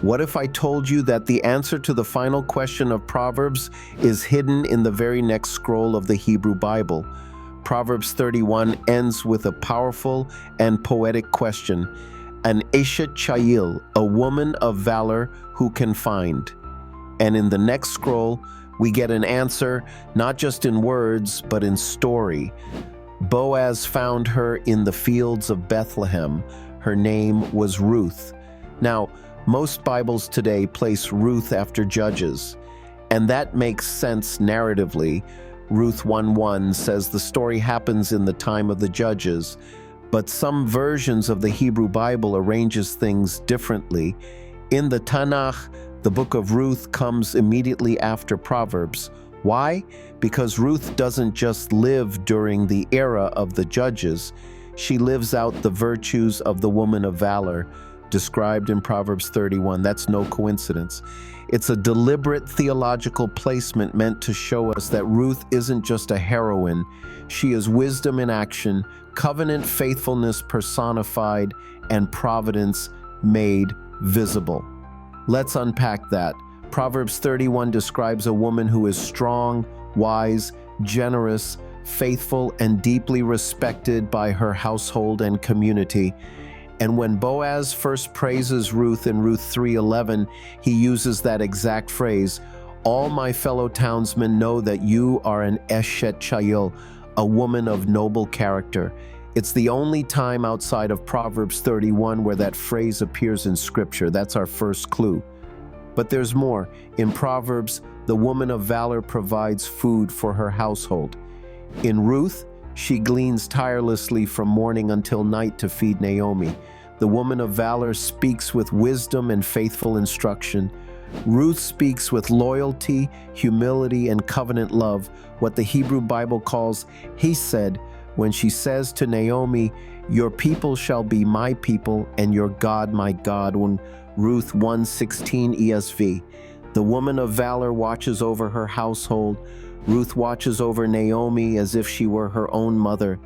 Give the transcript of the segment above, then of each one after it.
What if I told you that the answer to the final question of Proverbs is hidden in the very next scroll of the Hebrew Bible? Proverbs 31 ends with a powerful and poetic question. An Eshet Chayil, a woman of valor who can find. And in the next scroll, we get an answer not just in words, but in story. Boaz found her in the fields of Bethlehem. Her name was Ruth. Now, most Bibles today place Ruth after Judges, and that makes sense narratively. Ruth 1:1 says the story happens in the time of the Judges, but some versions of the Hebrew Bible arranges things differently. In the Tanakh, the Book of Ruth comes immediately after Proverbs. Why? Because Ruth doesn't just live during the era of the Judges. She lives out the virtues of the woman of valor described in Proverbs 31. That's no coincidence. It's a deliberate theological placement meant to show us that Ruth isn't just a heroine. She is wisdom in action, covenant faithfulness personified, and providence made visible. Let's unpack that. Proverbs 31 describes a woman who is strong, wise, generous, faithful, and deeply respected by her household and community. And when Boaz first praises Ruth in Ruth 3:11, he uses that exact phrase, "All my fellow townsmen know that you are an Eshet Chayil, a woman of noble character." It's the only time outside of Proverbs 31 where that phrase appears in Scripture. That's our first clue. But there's more. In Proverbs, the woman of valor provides food for her household. In Ruth, she gleans tirelessly from morning until night to feed Naomi. The woman of valor speaks with wisdom and faithful instruction. Ruth speaks with loyalty, humility, and covenant love, what the Hebrew Bible calls ḥesed, when she says to Naomi, "Your people shall be my people, and your God my God," when Ruth 1:16 ESV. The woman of valor watches over her household. Ruth watches over Naomi as if she were her own mother.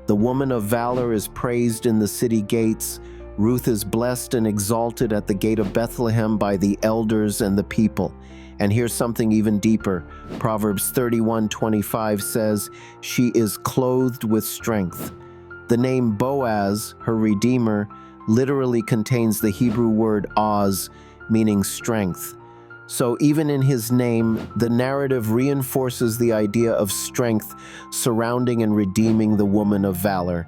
The woman of valor is praised in the city gates. Ruth is blessed and exalted at the gate of Bethlehem by the elders and the people. And here's something even deeper. Proverbs 31:25 says, "She is clothed with strength." The name Boaz, her redeemer, literally contains the Hebrew word Oz, meaning strength. So even in his name, the narrative reinforces the idea of strength surrounding and redeeming the woman of valor.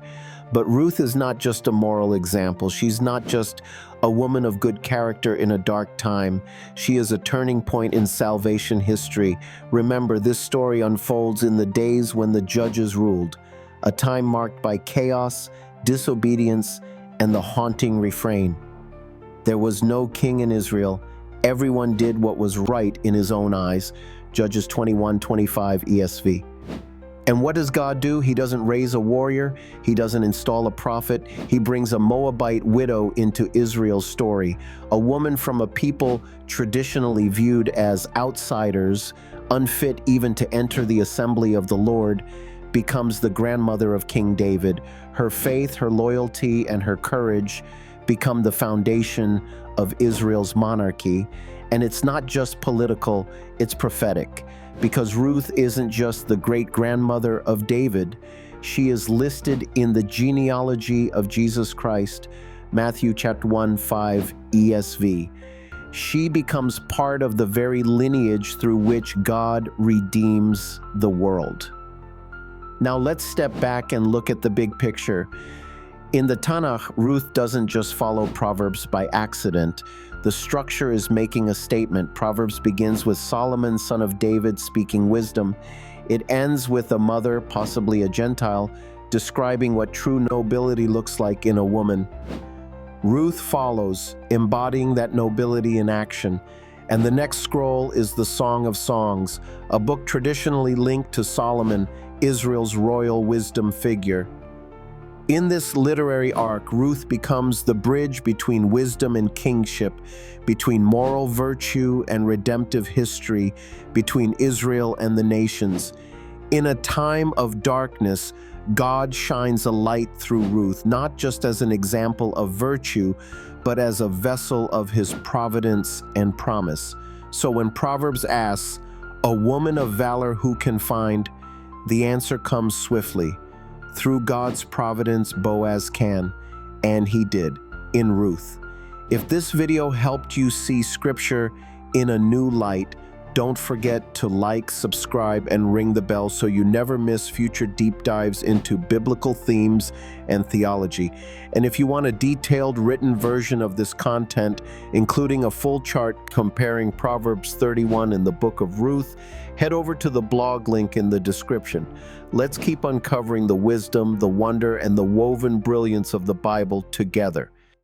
But Ruth is not just a moral example. She's not just a woman of good character in a dark time. She is a turning point in salvation history. Remember, this story unfolds in the days when the judges ruled, a time marked by chaos, disobedience, and the haunting refrain. There was no king in Israel. Everyone did what was right in his own eyes. Judges 21:25 ESV. And what does God do? He doesn't raise a warrior. He doesn't install a prophet. He brings a Moabite widow into Israel's story, a woman from a people traditionally viewed as outsiders, unfit even to enter the assembly of the Lord, becomes the grandmother of King David. Her faith, her loyalty, and her courage become the foundation of Israel's monarchy. And it's not just political, it's prophetic. Because Ruth isn't just the great-grandmother of David, she is listed in the genealogy of Jesus Christ, Matthew chapter 1:5 ESV. She becomes part of the very lineage through which God redeems the world. Now let's step back and look at the big picture. In the Tanakh, Ruth doesn't just follow Proverbs by accident. The structure is making a statement. Proverbs begins with Solomon, son of David, speaking wisdom. It ends with a mother, possibly a Gentile, describing what true nobility looks like in a woman. Ruth follows, embodying that nobility in action. And the next scroll is the Song of Songs, a book traditionally linked to Solomon, Israel's royal wisdom figure. In this literary arc, Ruth becomes the bridge between wisdom and kingship, between moral virtue and redemptive history, between Israel and the nations. In a time of darkness, God shines a light through Ruth, not just as an example of virtue, but as a vessel of his providence and promise. So when Proverbs asks, "A woman of valor who can find?" the answer comes swiftly. Through God's providence, Boaz can, and he did, in Ruth. If this video helped you see Scripture in a new light, don't forget to like, subscribe, and ring the bell so you never miss future deep dives into biblical themes and theology. And if you want a detailed written version of this content, including a full chart comparing Proverbs 31 and the Book of Ruth, head over to the blog link in the description. Let's keep uncovering the wisdom, the wonder, and the woven brilliance of the Bible together.